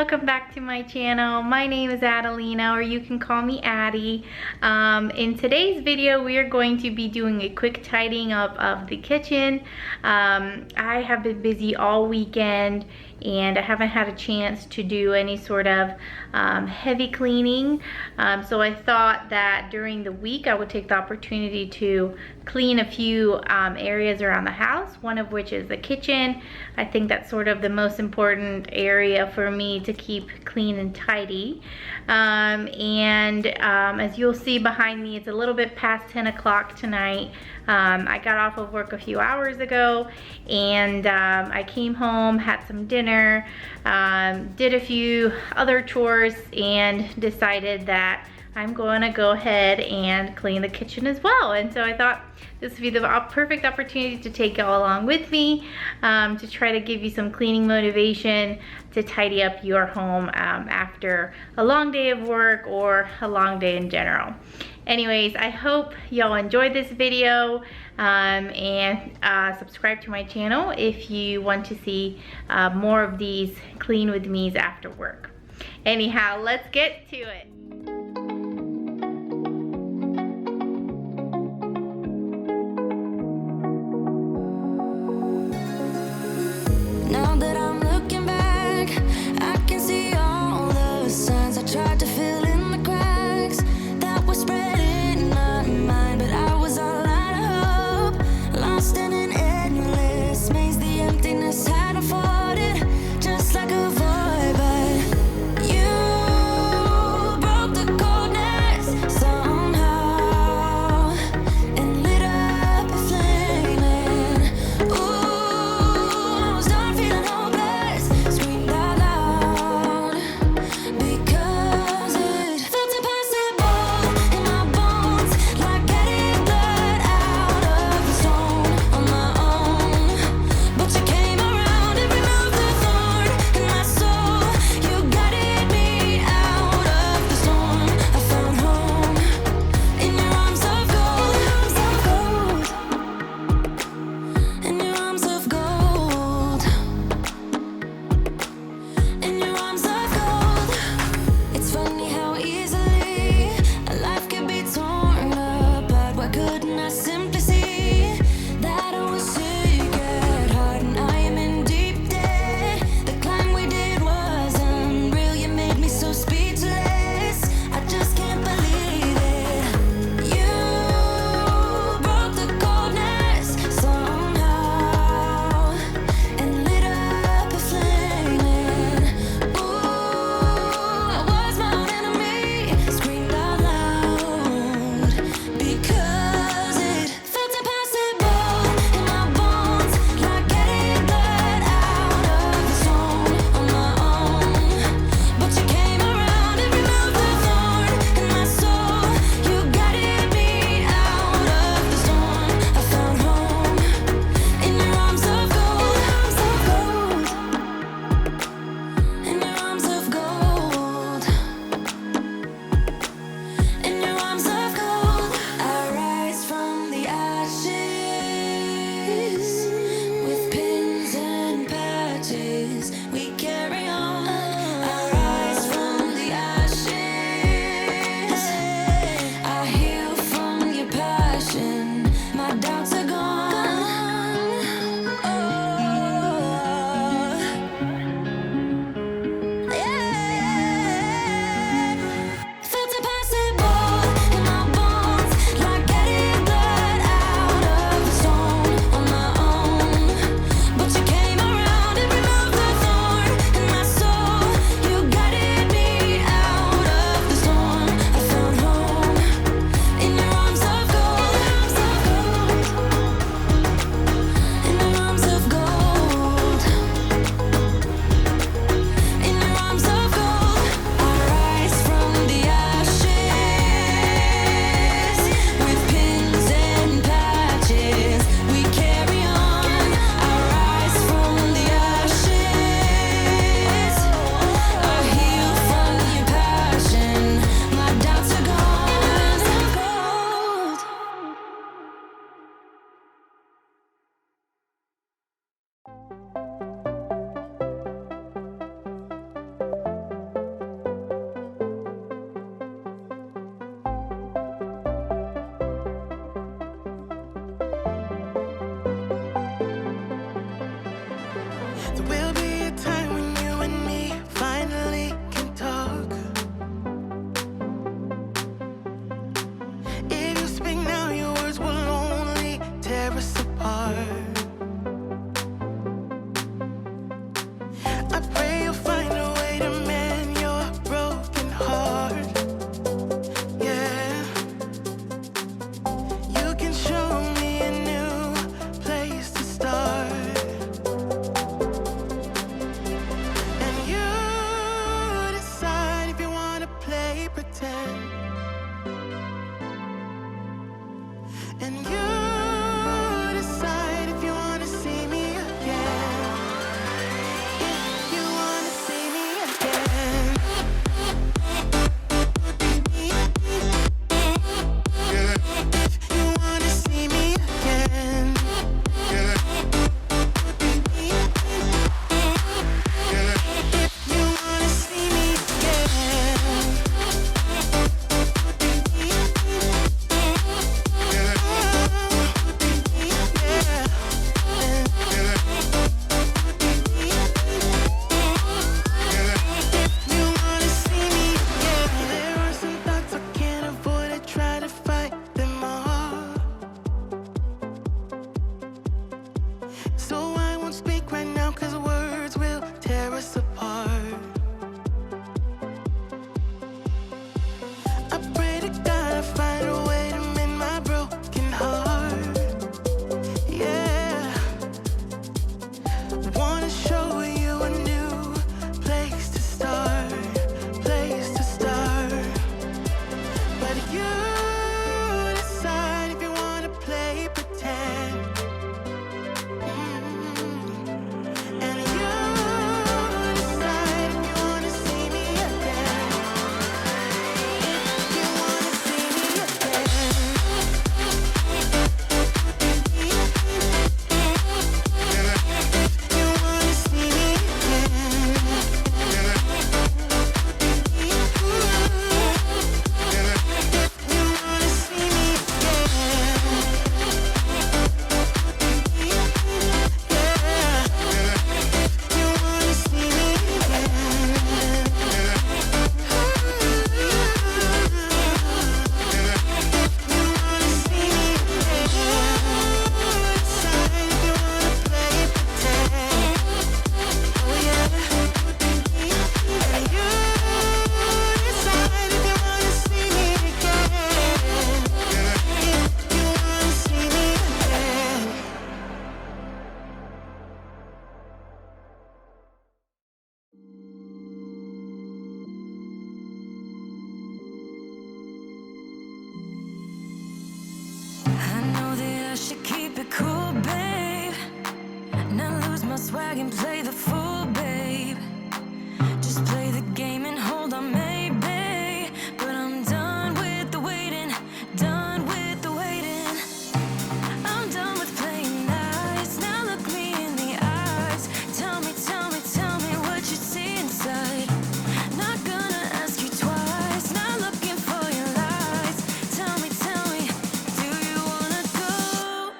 welcome back to my channel. My name is Adelina, or you can call me Addie. In today's video, we are going to be doing a quick tidying up of the kitchen. I have been busy all weekend and I haven't had a chance to do any sort of heavy cleaning. So I thought that during the week I would take the opportunity to clean a few areas around the house, one of which is the kitchen. I think that's sort of the most important area for me to keep clean and tidy. As you'll see behind me, it's a little bit past 10 o'clock tonight. I got off of work a few hours ago and I came home, had some dinner, did a few other chores, and decided that I'm going to go ahead and clean the kitchen as well. And so I thought this would be the perfect opportunity to take y'all along with me to try to give you some cleaning motivation to tidy up your home after a long day of work or a long day in general. Anyways, I hope y'all enjoyed this video and subscribe to my channel if you want to see more of these clean with me's after work. Anyhow, let's get to it. Now that I'm looking back, I can see all the signs I tried to fill in the cracks that were spread in my mind, but I was all out of hope, lost in an endless maze. The emptiness had unfolded just like a void, but you And you decide if you wanna see me again. If you wanna see me again. If you wanna see me again. Swag and play the fool, babe. Just play the game and hold on, maybe. But I'm done with the waiting, done with the waiting. I'm done with playing nice. Now look me in the eyes. Tell me, tell me, tell me what you see inside. Not gonna ask you twice. Not looking for your lies. Tell me, do you wanna go?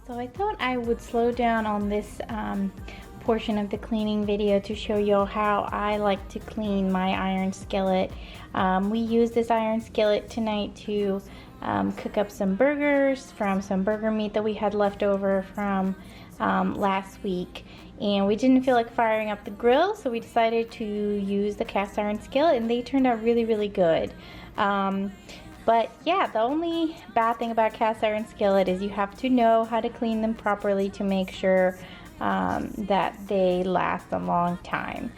So I thought I would slow down on this portion of the cleaning video to show you how I like to clean my iron skillet. We use this iron skillet tonight to cook up some burgers from some burger meat that we had left over from last week. And we didn't feel like firing up the grill, so we decided to use the cast iron skillet, and they turned out really, really good. But yeah, the only bad thing about cast iron skillet is you have to know how to clean them properly to make sure that they last a long time.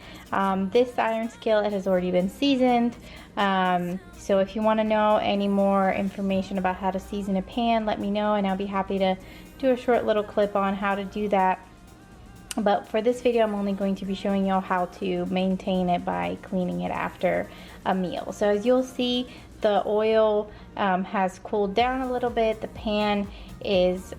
This iron skillet has already been seasoned, so if you want to know any more information about how to season a pan, let me know and I'll be happy to do a short little clip on how to do that. But for this video, I'm only going to be showing you how to maintain it by cleaning it after a meal. So as you'll see, the oil has cooled down a little bit. The pan is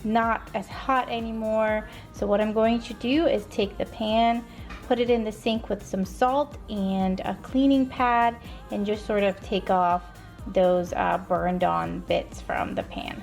not as hot anymore. So what I'm going to do is take the pan, put it in the sink with some salt and a cleaning pad, and just sort of take off those burned on bits from the pan.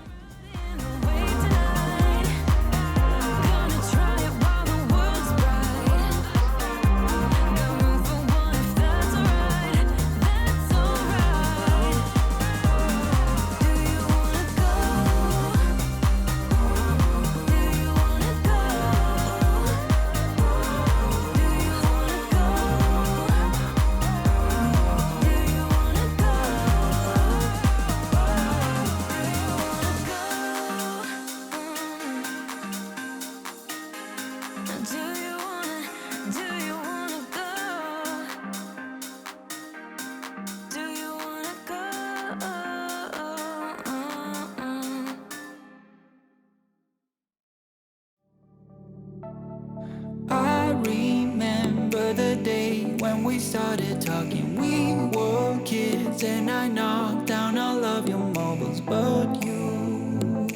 other day when we started talking. We were kids and I knocked down all of your marbles, but you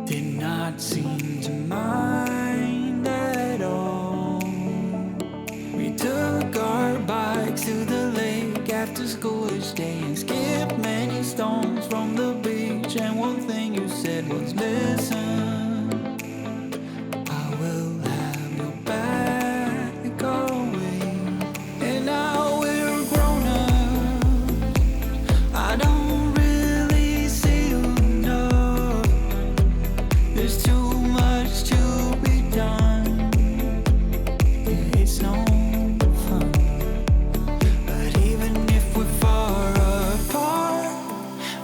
did not seem to mind at all. We took our bikes to the lake after school each day and skipped many stones from the beach. And one thing you said was, listen, I will have your back always. And now we're grown up, I don't really see you enough. There's too much to be done, yeah, it's no fun. But even if we're far apart,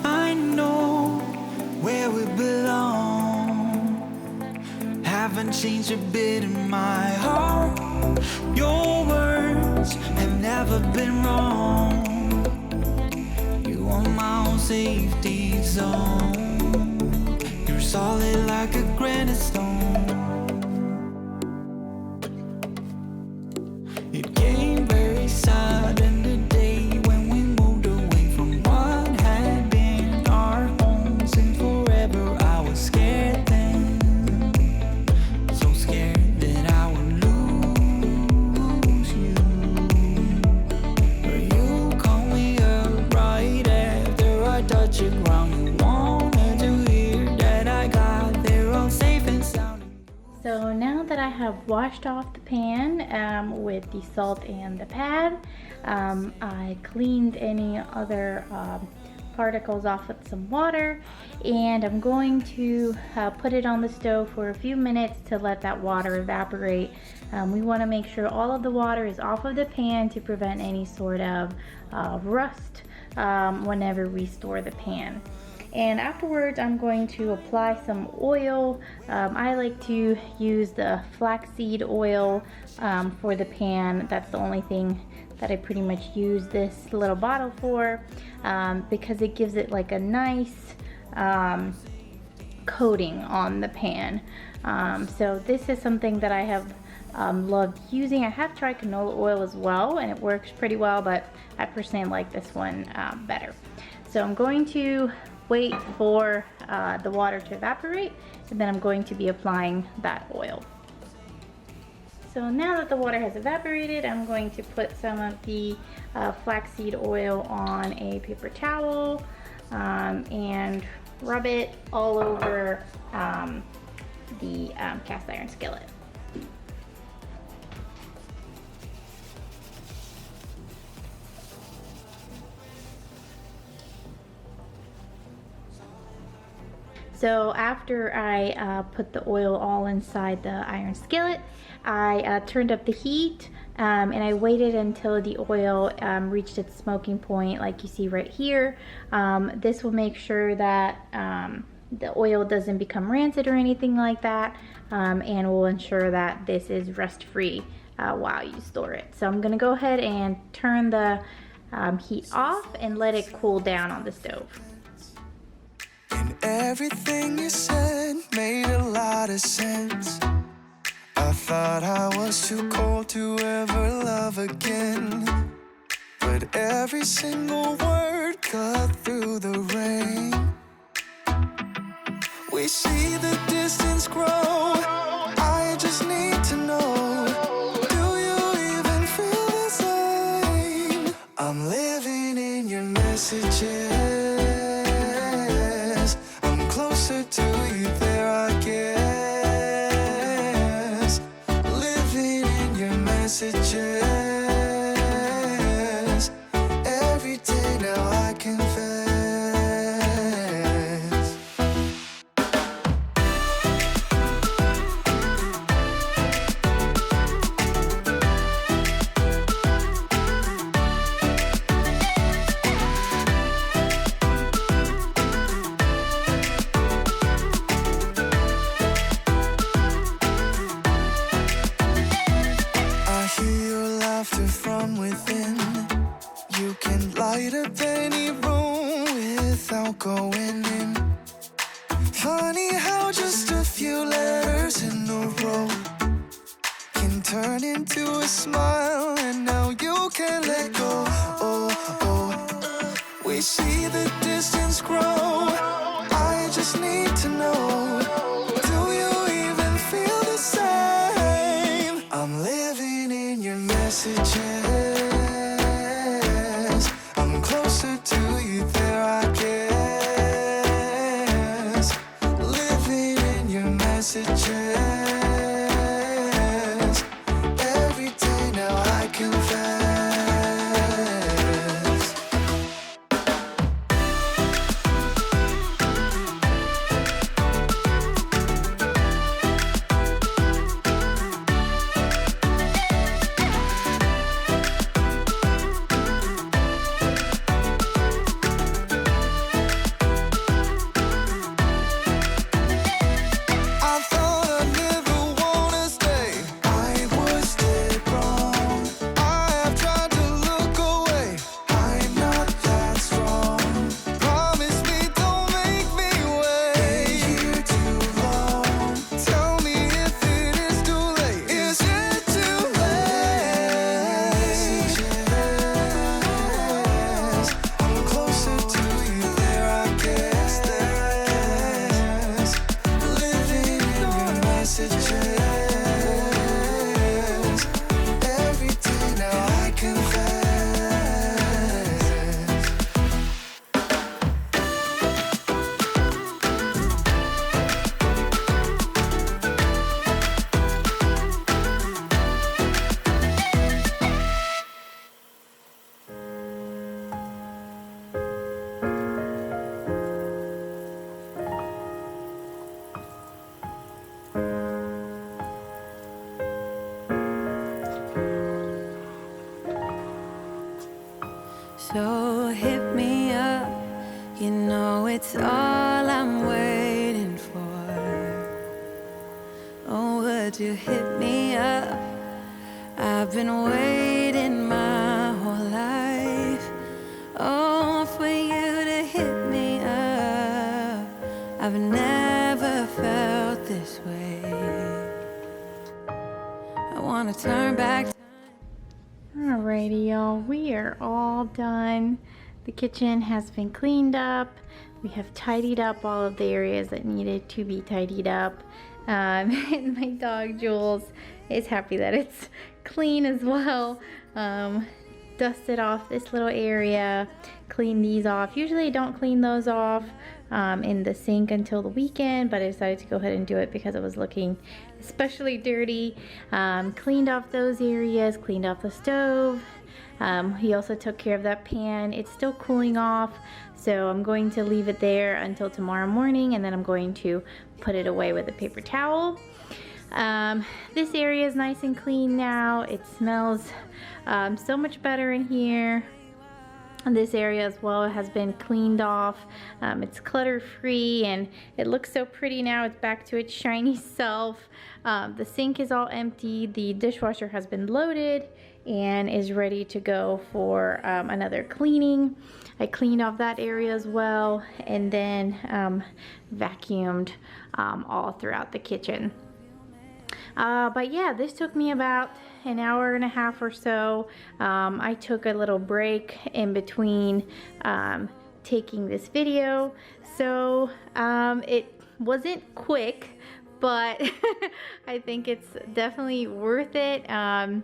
I know where we belong. Haven't changed a bit in my heart. Your words have never been wrong. You are my own safety zone. You're solid like a granite stone. It came very sudden the day when we moved away from what had been our home since forever. I was scared then, so scared that I would lose you. But you called me up right after I touched the ground. You wanted to hear that I got there all safe and sound. So now that I have washed off the pan with the salt and the pad, I cleaned any other particles off with some water, and I'm going to put it on the stove for a few minutes to let that water evaporate. We want to make sure all of the water is off of the pan to prevent any sort of rust whenever we store the pan. And afterwards I'm going to apply some oil. I like to use the flaxseed oil for the pan. That's the only thing that I pretty much use this little bottle for, because it gives it like a nice coating on the pan. So this is something that I have loved using. I have tried canola oil as well and it works pretty well, but I personally like this one better. So I'm going to wait for the water to evaporate, and then I'm going to be applying that oil. So now that the water has evaporated, I'm going to put some of the flaxseed oil on a paper towel and rub it all over the cast iron skillet. So after I put the oil all inside the iron skillet, I turned up the heat and I waited until the oil reached its smoking point, like you see right here. This will make sure that the oil doesn't become rancid or anything like that, and will ensure that this is rust-free while you store it. So I'm gonna go ahead and turn the heat off and let it cool down on the stove. And everything you said made a lot of sense. I thought I was too cold to ever love again, but every single word cut through the rain. We see the distance grow, I just need to know, do you even feel the same? I'm living in your messages, I'm closer to you there I guess. Living in your messages, every day now I confess. From within, you can light up any room without going in. Funny how just a few letters in a row can turned into a smile, and now you can't let go. Oh, oh. We see the distance grow. I just need to know, do you even feel the same? I'm living in your messages. I'm closer to you there, I guess. Living in your messages. Every day now I confess. I thought I'd never wanna stay. I was dead wrong. I have tried to look away. I'm not that strong. Promise me don't make me wait. Been here too long. Tell me if it is too late. Is it too late? I'm closer to you there, I guess. Living in your messages. Every day now I confess. So hit me up, you know it's all I'm waiting for. Oh, would you hit me up? I've been waiting my whole life. Oh, for you to hit me up. I've never felt this way. I wanna turn back. Alrighty, y'all, we are all done. The kitchen has been cleaned up. We have tidied up all of the areas that needed to be tidied up. And my dog Jules is happy that it's clean as well. Dusted off this little area, cleaned these off. Usually I don't clean those off in the sink until the weekend, but I decided to go ahead and do it because it was looking especially dirty. Cleaned off those areas, cleaned off the stove. He also took care of that pan. It's still cooling off, so I'm going to leave it there until tomorrow morning, and then I'm going to put it away with a paper towel. This area is nice and clean now. It smells so much better in here. And this area as well has been cleaned off. It's clutter free and it looks so pretty now. It's back to its shiny self. The sink is all empty. The dishwasher has been loaded and is ready to go for another cleaning. I cleaned off that area as well, and then vacuumed all throughout the kitchen. But yeah, this took me about an hour and a half or so. I took a little break in between taking this video, so it wasn't quick, but I think it's definitely worth it. I'm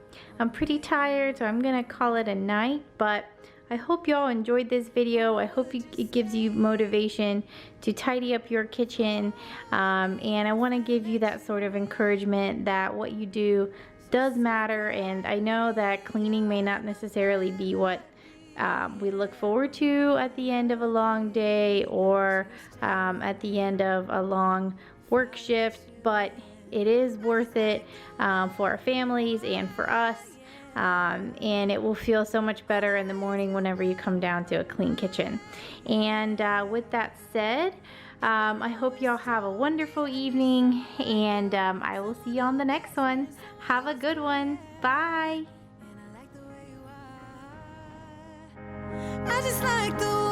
pretty tired, so I'm gonna call it a night, but I hope y'all enjoyed this video. I hope it gives you motivation to tidy up your kitchen, and I want to give you that sort of encouragement that what you do does matter. And I know that cleaning may not necessarily be what we look forward to at the end of a long day or at the end of a long work shift, but it is worth it for our families and for us. And it will feel so much better in the morning whenever you come down to a clean kitchen. And with that said, I hope y'all have a wonderful evening, and I will see you on the next one. Have a good one. Bye. I just like the